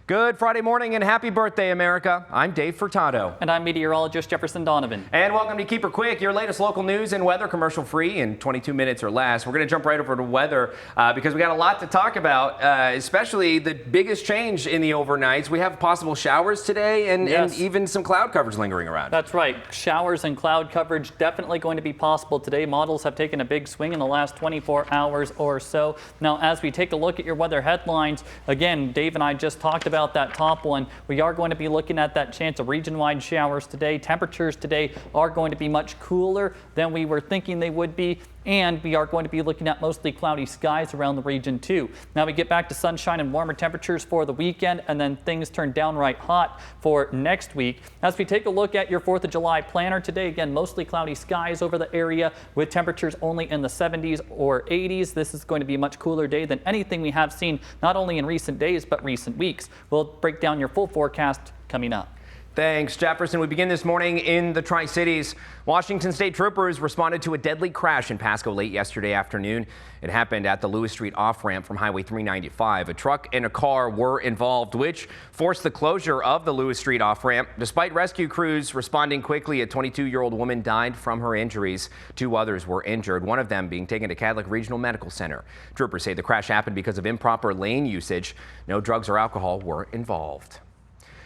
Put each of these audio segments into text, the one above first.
Good Friday morning and happy birthday, America. I'm Dave Furtado. And I'm meteorologist Jefferson Donovan. And welcome to Keep Her Quick, your latest local news and weather commercial free in 22 minutes or less. We're going to jump right over to weather because we got a lot to talk about, especially the biggest change in the overnights. We have possible showers today and even some cloud coverage lingering around. That's right. Showers and cloud coverage definitely going to be possible today. Models have taken a big swing in the last 24 hours or so. Now, as we take a look at your weather headlines, again, Dave and I just talked about that top one. We are going to be looking at that chance of region-wide showers today. Temperatures today are going to be much cooler than we were thinking they would be, and we are going to be looking at mostly cloudy skies around the region too. Now we get back to sunshine and warmer temperatures for the weekend, and then things turn downright hot for next week. As we take a look at your 4th of July planner today, again, mostly cloudy skies over the area with temperatures only in the 70s or 80s. This is going to be a much cooler day than anything we have seen not only in recent days but recent weeks. We'll break down your full forecast coming up. Thanks, Jefferson. We begin this morning in the Tri-Cities. Washington State troopers responded to a deadly crash in Pasco late yesterday afternoon. It happened at the Lewis Street off-ramp from Highway 395. A truck and a car were involved, which forced the closure of the Lewis Street off-ramp. Despite rescue crews responding quickly, a 22-year-old woman died from her injuries. 2 others were injured, one of them being taken to Catholic Regional Medical Center. Troopers say the crash happened because of improper lane usage. No drugs or alcohol were involved.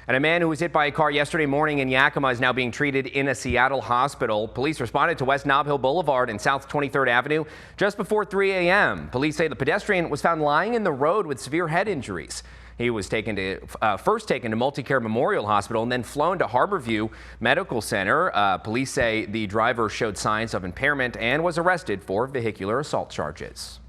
And a man who was hit by a car yesterday morning in Yakima is now being treated in a Seattle hospital. Police responded to West Nob Hill Boulevard and South 23rd Avenue just before 3 a.m. Police say the pedestrian was found lying in the road with severe head injuries. He was first taken to Multicare Memorial Hospital and then flown to Harborview Medical Center. Police say the driver showed signs of impairment and was arrested for vehicular assault charges.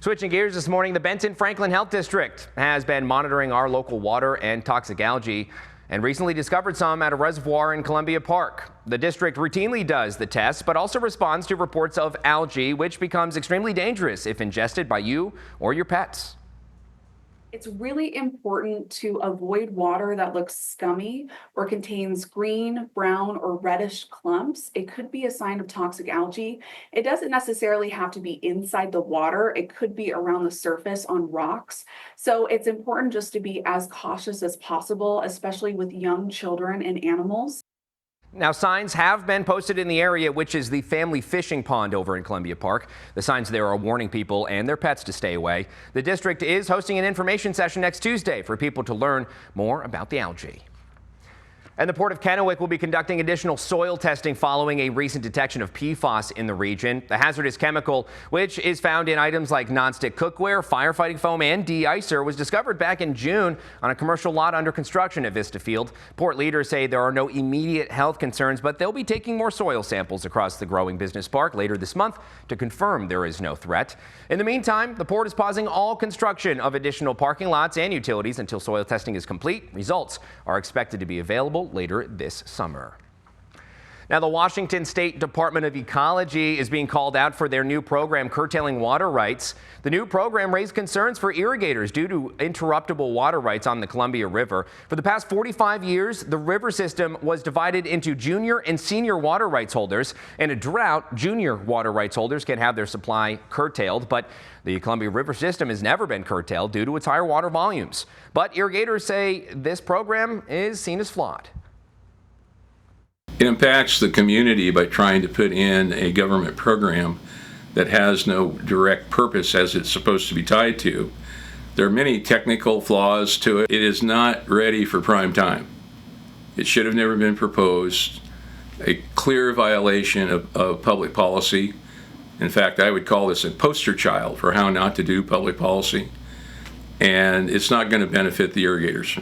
Switching gears this morning, the Benton Franklin Health District has been monitoring our local water and toxic algae and recently discovered some at a reservoir in Columbia Park. The district routinely does the tests, but also responds to reports of algae, which becomes extremely dangerous if ingested by you or your pets. It's really important to avoid water that looks scummy or contains green, brown, or reddish clumps. It could be a sign of toxic algae. It doesn't necessarily have to be inside the water. It could be around the surface on rocks. So it's important just to be as cautious as possible, especially with young children and animals. Now, signs have been posted in the area, which is the family fishing pond over in Columbia Park. The signs there are warning people and their pets to stay away. The district is hosting an information session next Tuesday for people to learn more about the algae. And the Port of Kennewick will be conducting additional soil testing following a recent detection of PFAS in the region. The hazardous chemical, which is found in items like nonstick cookware, firefighting foam, and de-icer, was discovered back in June on a commercial lot under construction at Vista Field. Port leaders say there are no immediate health concerns, but they'll be taking more soil samples across the growing business park later this month to confirm there is no threat. In the meantime, the port is pausing all construction of additional parking lots and utilities until soil testing is complete. Results are expected to be available later this summer. Now, the Washington State Department of Ecology is being called out for their new program curtailing water rights. The new program raised concerns for irrigators due to interruptible water rights on the Columbia River. For the past 45 years, the river system was divided into junior and senior water rights holders. In a drought, junior water rights holders can have their supply curtailed, but the Columbia River system has never been curtailed due to its higher water volumes. But irrigators say this program is seen as flawed. It impacts the community by trying to put in a government program that has no direct purpose as it's supposed to be tied to. There are many technical flaws to it. It is not ready for prime time. It should have never been proposed. A clear violation of public policy. In fact, I would call this a poster child for how not to do public policy. And it's not going to benefit the irrigators.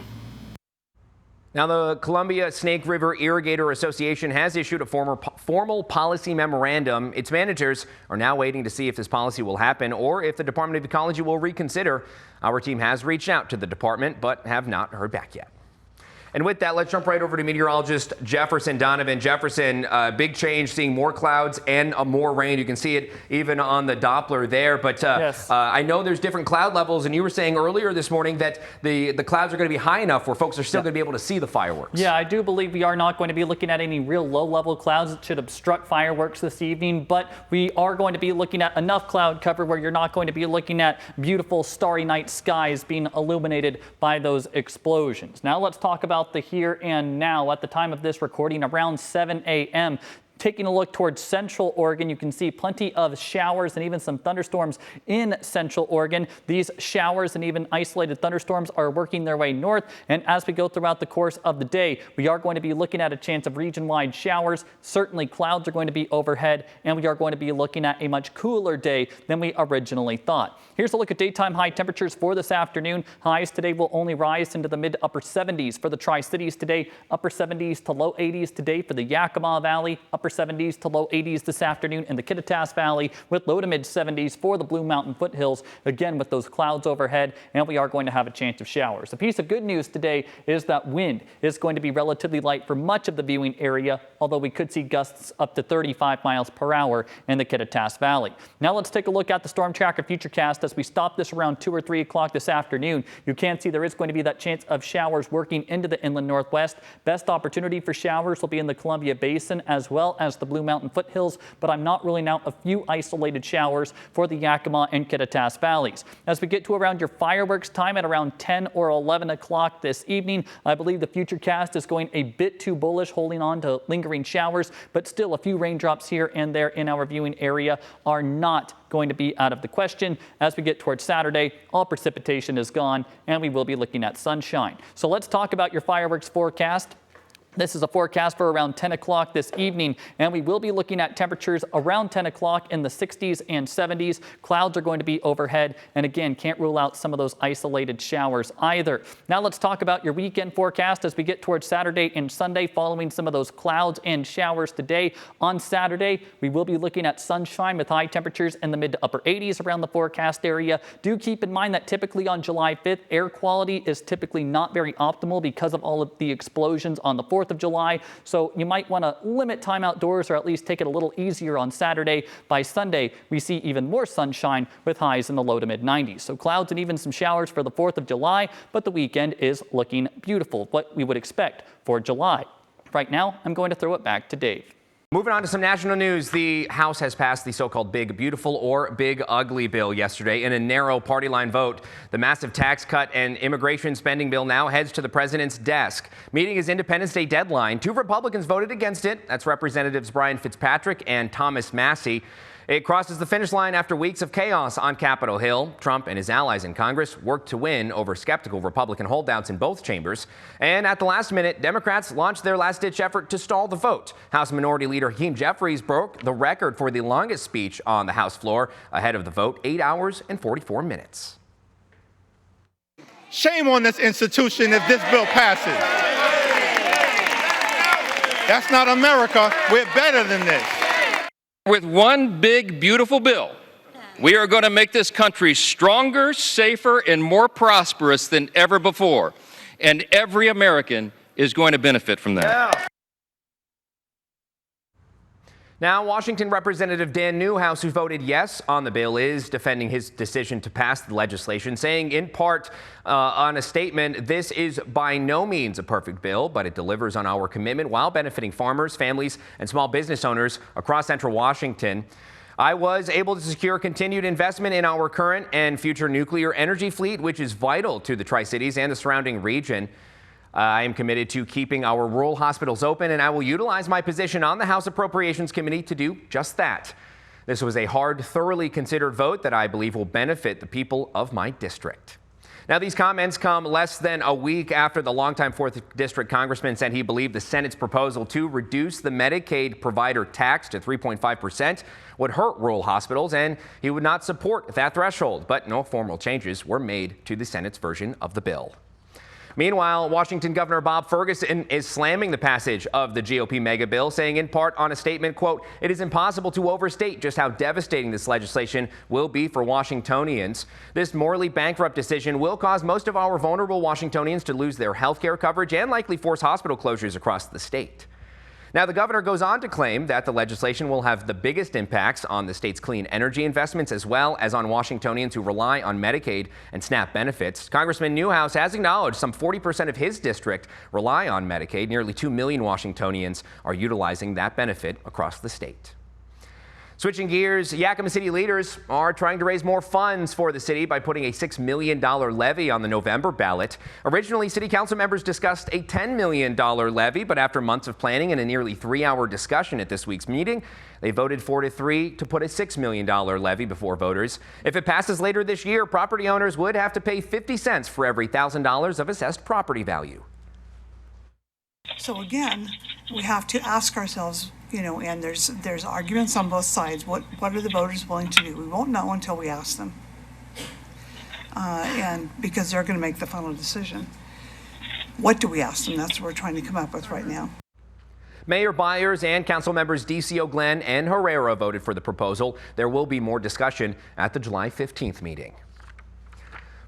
Now, the Columbia Snake River Irrigator Association has issued a formal policy memorandum. Its managers are now waiting to see if this policy will happen or if the Department of Ecology will reconsider. Our team has reached out to the department but have not heard back yet. And with that, let's jump right over to meteorologist Jefferson Donovan. Jefferson, big change, seeing more clouds and more rain. You can see it even on the Doppler there. But Yes. I know there's different cloud levels, and you were saying earlier this morning that the clouds are going to be high enough where folks are still going to be able to see the fireworks. Yeah, I do believe we are not going to be looking at any real low-level clouds that should obstruct fireworks this evening, but we are going to be looking at enough cloud cover where you're not going to be looking at beautiful starry night skies being illuminated by those explosions. Now let's talk about the here and now. At the time of this recording, around 7 a.m., taking a look towards central Oregon, you can see plenty of showers and even some thunderstorms in central Oregon. These showers and even isolated thunderstorms are working their way north. And as we go throughout the course of the day, we are going to be looking at a chance of region-wide showers. Certainly clouds are going to be overhead, and we are going to be looking at a much cooler day than we originally thought. Here's a look at daytime high temperatures for this afternoon. Highs today will only rise into the mid to upper 70s for the Tri-Cities today, upper 70s to low 80s today for the Yakima Valley, upper 70s to low 80s this afternoon in the Kittitas Valley, with low to mid 70s for the Blue Mountain foothills, again with those clouds overhead, and we are going to have a chance of showers. A piece of good news today is that wind is going to be relatively light for much of the viewing area, although we could see gusts up to 35 miles per hour in the Kittitas Valley. Now let's take a look at the Storm Tracker Futurecast as we stop this around 2 or 3 o'clock this afternoon. You can see there is going to be that chance of showers working into the inland northwest. Best opportunity for showers will be in the Columbia Basin as well as the Blue Mountain foothills, but I'm not ruling out a few isolated showers for the Yakima and Kittitas valleys. As we get to around your fireworks time at around 10 or 11 o'clock this evening, I believe the Futurecast is going a bit too bullish, holding on to lingering showers, but still a few raindrops here and there in our viewing area are not going to be out of the question. As we get towards Saturday, all precipitation is gone, and we will be looking at sunshine. So let's talk about your fireworks forecast. This is a forecast for around 10 o'clock this evening, and we will be looking at temperatures around 10 o'clock in the 60s and 70s. Clouds are going to be overhead, and again, can't rule out some of those isolated showers either. Now let's talk about your weekend forecast as we get towards Saturday and Sunday, following some of those clouds and showers today. On Saturday, we will be looking at sunshine with high temperatures in the mid to upper 80s around the forecast area. Do keep in mind that typically on July 5th, air quality is typically not very optimal because of all of the explosions on the 4th of July, so you might want to limit time outdoors or at least take it a little easier on Saturday. By Sunday, we see even more sunshine with highs in the low to mid 90s. So clouds and even some showers for the 4th of July, but the weekend is looking beautiful, what we would expect for July. Right now, I'm going to throw it back to Dave. Moving on to some national news, the House has passed the so-called Big Beautiful or Big Ugly bill yesterday in a narrow party line vote. The massive tax cut and immigration spending bill now heads to the president's desk. Meeting his Independence Day deadline, 2 Republicans voted against it. That's Representatives Brian Fitzpatrick and Thomas Massey. It crosses the finish line after weeks of chaos on Capitol Hill. Trump and his allies in Congress worked to win over skeptical Republican holdouts in both chambers. And at the last minute, Democrats launched their last-ditch effort to stall the vote. House Minority Leader Hakeem Jeffries broke the record for the longest speech on the House floor ahead of the vote, 8 hours and 44 minutes. Shame on this institution if this bill passes. That's not America. We're better than this. With one big, beautiful bill, we are going to make this country stronger, safer, and more prosperous than ever before. And every American is going to benefit from that. Yeah. Now, Washington Representative Dan Newhouse, who voted yes on the bill, is defending his decision to pass the legislation, saying in part on a statement, this is by no means a perfect bill, but it delivers on our commitment while benefiting farmers, families, and small business owners across central Washington. I was able to secure continued investment in our current and future nuclear energy fleet, which is vital to the Tri-Cities and the surrounding region. I am committed to keeping our rural hospitals open, and I will utilize my position on the House Appropriations Committee to do just that. This was a hard, thoroughly considered vote that I believe will benefit the people of my district. Now, these comments come less than a week after the longtime 4th District Congressman said he believed the Senate's proposal to reduce the Medicaid provider tax to 3.5% would hurt rural hospitals, and he would not support that threshold. But no formal changes were made to the Senate's version of the bill. Meanwhile, Washington Governor Bob Ferguson is slamming the passage of the GOP mega bill, saying in part on a statement, quote, "It is impossible to overstate just how devastating this legislation will be for Washingtonians. This morally bankrupt decision will cause most of our vulnerable Washingtonians to lose their health care coverage and likely force hospital closures across the state." Now, the governor goes on to claim that the legislation will have the biggest impacts on the state's clean energy investments as well as on Washingtonians who rely on Medicaid and SNAP benefits. Congressman Newhouse has acknowledged some 40% of his district rely on Medicaid. Nearly 2 million Washingtonians are utilizing that benefit across the state. Switching gears, Yakima City leaders are trying to raise more funds for the city by putting a $6 million levy on the November ballot. Originally, city council members discussed a $10 million levy, but after months of planning and a nearly 3-hour discussion at this week's meeting, they voted 4-3 to put a $6 million levy before voters. If it passes later this year, property owners would have to pay 50 cents for every $1,000 of assessed property value. So again, we have to ask ourselves, and there's arguments on both sides. What are the voters willing to do? We won't know until we ask them, and because they're going to make the final decision. What do we ask them? That's what we're trying to come up with right now. Mayor Byers and council members DCO Glenn and Herrera voted for the proposal. There will be more discussion at the July 15th meeting.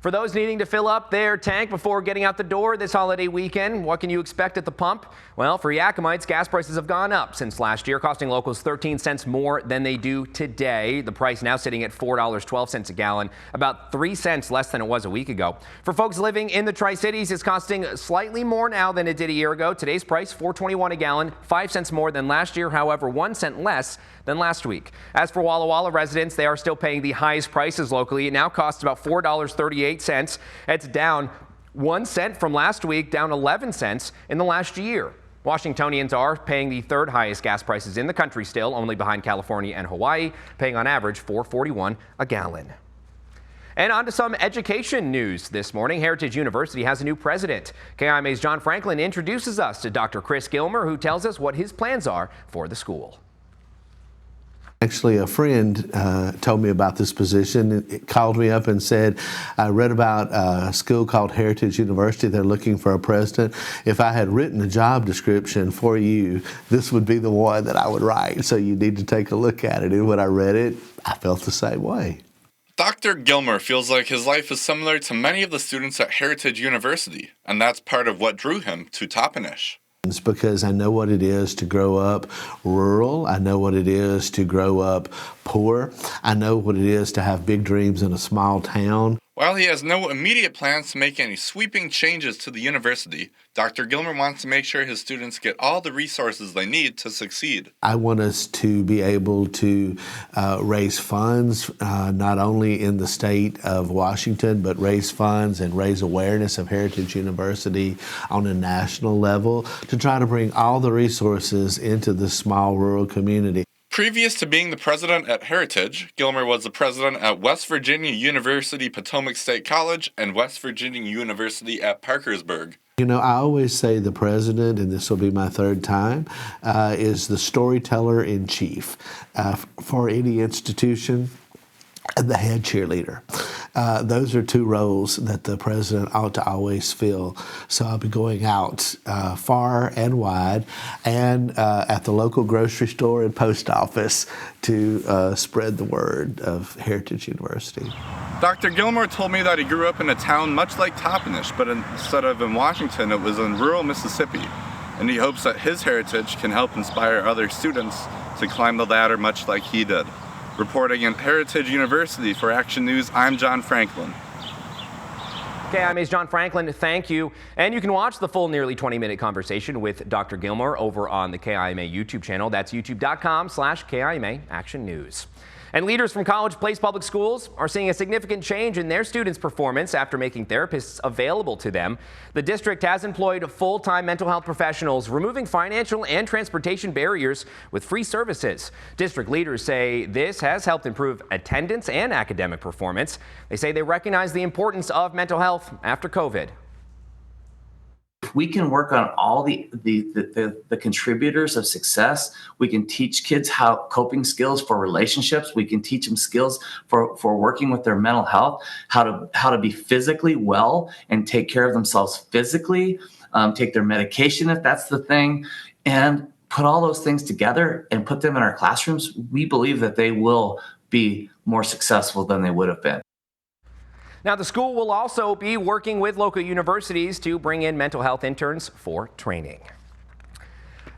For those needing to fill up their tank before getting out the door this holiday weekend, what can you expect at the pump? Well, for Yakimites, gas prices have gone up since last year, costing locals 13 cents more than they do today. The price now sitting at $4.12 a gallon, about 3 cents less than it was a week ago. For folks living in the Tri-Cities, it's costing slightly more now than it did a year ago. Today's price, $4.21 a gallon, 5 cents more than last year, however, 1 cent less than last week. As for Walla Walla residents, they are still paying the highest prices locally. It now costs about $4.38. It's down 1 cent from last week, down 11 cents in the last year. Washingtonians are paying the third highest gas prices in the country still, only behind California and Hawaii, paying on average $4.41 a gallon. And on to some education news this morning. Heritage University has a new president. KIMA's John Franklin introduces us to Dr. Chris Gilmer, who tells us what his plans are for the school. Actually, a friend told me about this position. It called me up and said, I read about a school called Heritage University. They're looking for a president. If I had written a job description for you, this would be the one that I would write. So you need to take a look at it. And when I read it, I felt the same way. Dr. Gilmer feels like his life is similar to many of the students at Heritage University, and that's part of what drew him to Toppenish. It's because I know what it is to grow up rural. I know what it is to grow up poor. I know what it is to have big dreams in a small town. While he has no immediate plans to make any sweeping changes to the university, Dr. Gilmer wants to make sure his students get all the resources they need to succeed. I want us to be able to raise funds, not only in the state of Washington, but raise funds and raise awareness of Heritage University on a national level to try to bring all the resources into this small rural community. Previous to being the president at Heritage, Gilmer was the president at West Virginia University Potomac State College and West Virginia University at Parkersburg. You know, I always say the president, and this will be my third time, is the storyteller in chief for any institution, and the head cheerleader. Those are two roles that the president ought to always fill. So I'll be going out far and wide and at the local grocery store and post office to spread the word of Heritage University. Dr. Gilmer told me that he grew up in a town much like Toppenish, but instead of in Washington, it was in rural Mississippi. And he hopes that his heritage can help inspire other students to climb the ladder much like he did. Reporting in Heritage University for Action News, I'm John Franklin. KIMA's John Franklin, thank you. And you can watch the full nearly 20-minute conversation with Dr. Gilmer over on the KIMA YouTube channel. That's youtube.com/KIMA Action News. And leaders from College Place Public Schools are seeing a significant change in their students' performance after making therapists available to them. The district has employed full-time mental health professionals, removing financial and transportation barriers with free services. District leaders say this has helped improve attendance and academic performance. They say they recognize the importance of mental health after COVID. if we can work on all the contributors of success, we can teach kids how coping skills for relationships. We can teach them skills for working with their mental health, how to be physically well and take care of themselves physically, take their medication if that's the thing, and put all those things together and put them in our classrooms. We believe that they will be more successful than they would have been. Now, the school will also be working with local universities to bring in mental health interns for training.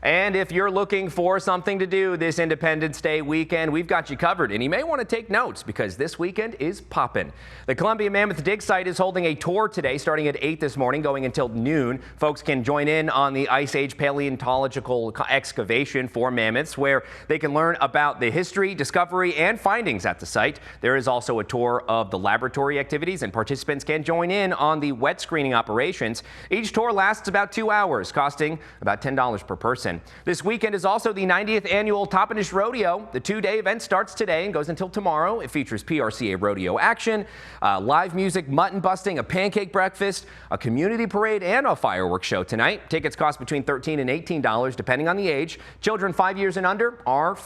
And if you're looking for something to do this Independence Day weekend, we've got you covered. And you may want to take notes because this weekend is poppin'. The Columbia Mammoth Dig Site is holding a tour today starting at 8 this morning going until noon. Folks can join in on the Ice Age paleontological excavation for mammoths where they can learn about the history, discovery, and findings at the site. There is also a tour of the laboratory activities and participants can join in on the wet screening operations. Each tour lasts about 2 hours, costing about $10 per person. This weekend is also the 90th annual Toppenish Rodeo. The two-day event starts today and goes until tomorrow. It features PRCA rodeo action, live music, mutton busting, a pancake breakfast, a community parade, and a fireworks show tonight. Tickets cost between $13 and $18 depending on the age. Children 5 years and under are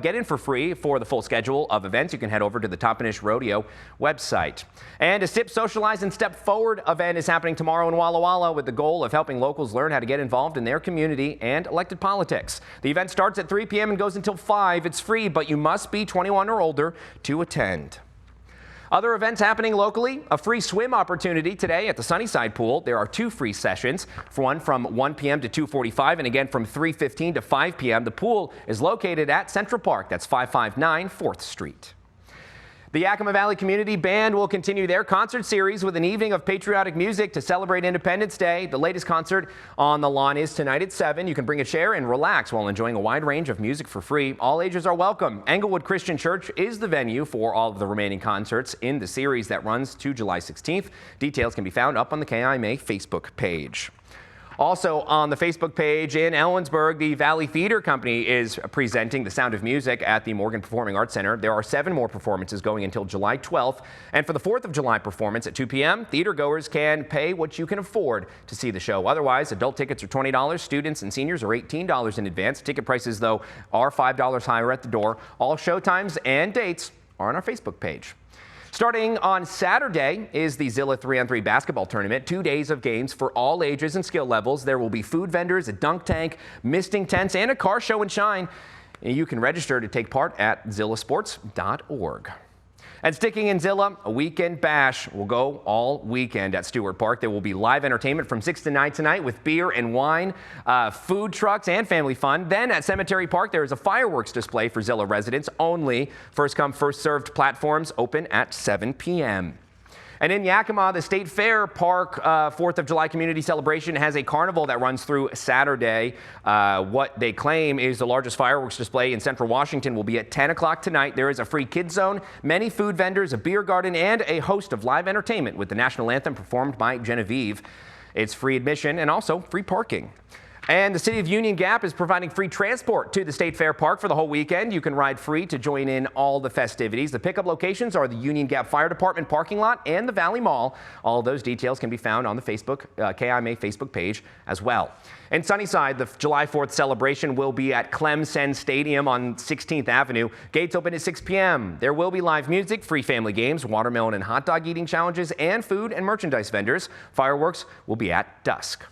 get in for free. For the full schedule of events, you can head over to the Toppenish Rodeo website. And a Sip, Socialize, and Step Forward event is happening tomorrow in Walla Walla with the goal of helping locals learn how to get involved in their community and elected politics. The event starts at 3 p.m. and goes until 5. It's free, but you must be 21 or older to attend. Other events happening locally, a free swim opportunity today at the Sunnyside Pool. There are 2 free sessions, one from 1 p.m. to 2:45 and again from 3:15 to 5 p.m. The pool is located at Central Park. That's 559 4th Street. The Yakima Valley Community Band will continue their concert series with an evening of patriotic music to celebrate Independence Day. The latest concert on the lawn is tonight at 7. You can bring a chair and relax while enjoying a wide range of music for free. All ages are welcome. Englewood Christian Church is the venue for all of the remaining concerts in the series that runs to July 16th. Details can be found up on the KIMA Facebook page. Also on the Facebook page in Ellensburg, the Valley Theater Company is presenting The Sound of Music at the Morgan Performing Arts Center. There are 7 more performances going until July 12th. And for the 4th of July performance at 2 p.m., theater goers can pay what you can afford to see the show. Otherwise, adult tickets are $20. Students and seniors are $18 in advance. Ticket prices, though, are $5 higher at the door. All show times and dates are on our Facebook page. Starting on Saturday is the Zilla 3-on-3 basketball tournament. 2 days of games for all ages and skill levels. There will be food vendors, a dunk tank, misting tents, and a car show and shine. You can register to take part at zillasports.org. And sticking in Zilla, a weekend bash will go all weekend at Stewart Park. There will be live entertainment from 6 to 9 tonight with beer and wine, food trucks, and family fun. Then at Cemetery Park, there is a fireworks display for Zilla residents only. First come, first served platforms open at 7 p.m. And in Yakima, the State Fair Park 4th of July Community Celebration has a carnival that runs through Saturday. What they claim is the largest fireworks display in Central Washington will be at 10 o'clock tonight. There is a free kids zone, many food vendors, a beer garden, and a host of live entertainment with the national anthem performed by Genevieve. It's free admission and also free parking. And the City of Union Gap is providing free transport to the State Fair Park for the whole weekend. You can ride free to join in all the festivities. The pickup locations are the Union Gap Fire Department parking lot and the Valley Mall. All of those details can be found on the KIMA Facebook page as well. In Sunnyside, the July 4th celebration will be at Clemson Stadium on 16th Avenue. Gates open at 6 p.m. There will be live music, free family games, watermelon and hot dog eating challenges, and food and merchandise vendors. Fireworks will be at dusk.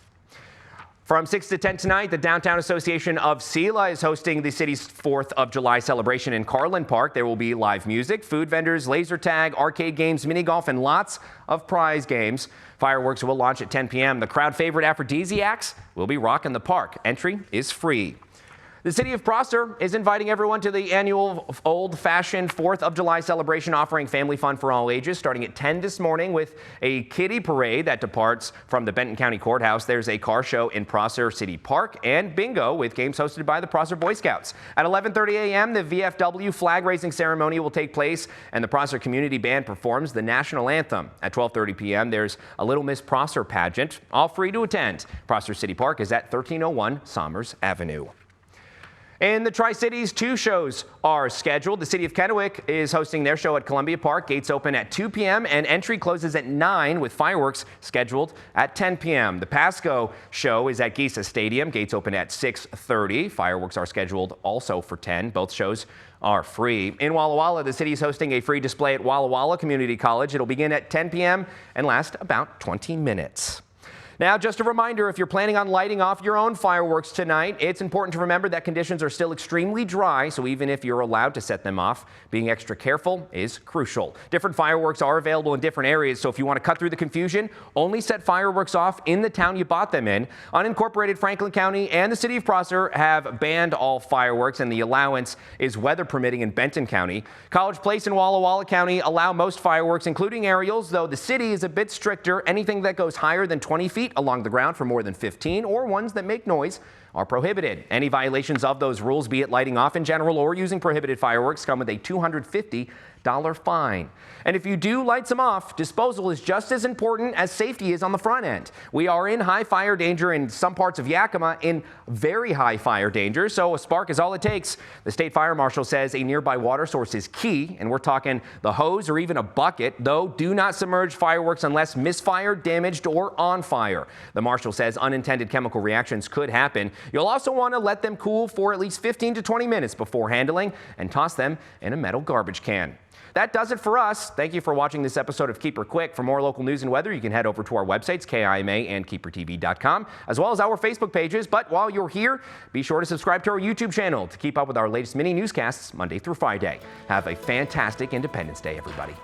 From 6 to 10 tonight, the Downtown Association of Sela is hosting the city's 4th of July celebration in Carlin Park. There will be live music, food vendors, laser tag, arcade games, mini golf, and lots of prize games. Fireworks will launch at 10 p.m. The crowd favorite aphrodisiacs will be rocking the park. Entry is free. The City of Prosser is inviting everyone to the annual old-fashioned 4th of July celebration offering family fun for all ages starting at 10 this morning with a kiddie parade that departs from the Benton County Courthouse. There's a car show in Prosser City Park and bingo with games hosted by the Prosser Boy Scouts. At 11:30 a.m., the VFW flag-raising ceremony will take place and the Prosser Community Band performs the national anthem. At 12:30 p.m., there's a Little Miss Prosser pageant, all free to attend. Prosser City Park is at 1301 Somers Avenue. In the Tri-Cities, 2 shows are scheduled. The city of Kennewick is hosting their show at Columbia Park. Gates open at 2 p.m. and entry closes at 9 with fireworks scheduled at 10 p.m. The Pasco show is at Geisa Stadium. Gates open at 6:30. Fireworks are scheduled also for 10. Both shows are free. In Walla Walla, the city is hosting a free display at Walla Walla Community College. It'll begin at 10 p.m. and last about 20 minutes. Now, just a reminder, if you're planning on lighting off your own fireworks tonight, it's important to remember that conditions are still extremely dry, so even if you're allowed to set them off, being extra careful is crucial. Different fireworks are available in different areas, so if you want to cut through the confusion, only set fireworks off in the town you bought them in. Unincorporated Franklin County and the city of Prosser have banned all fireworks, and the allowance is weather permitting in Benton County. College Place and Walla Walla County allow most fireworks, including aerials, though the city is a bit stricter. Anything that goes higher than 20 feet along the ground for more than 15 or ones that make noise are prohibited. Any violations of those rules, be it lighting off in general or using prohibited fireworks, come with a $250 fine. And if you do light some off, disposal is just as important as safety is on the front end. We are in high fire danger in some parts of Yakima, in very high fire danger, so a spark is all it takes. The state fire marshal says a nearby water source is key, and we're talking the hose or even a bucket, though do not submerge fireworks unless misfired, damaged, or on fire. The marshal says unintended chemical reactions could happen. You'll also want to let them cool for at least 15 to 20 minutes before handling and toss them in a metal garbage can. That does it for us. Thank you for watching this episode of Keeper Quick. For more local news and weather, you can head over to our websites, KIMA and KeeperTV.com, as well as our Facebook pages. But while you're here, be sure to subscribe to our YouTube channel to keep up with our latest mini newscasts Monday through Friday. Have a fantastic Independence Day, everybody.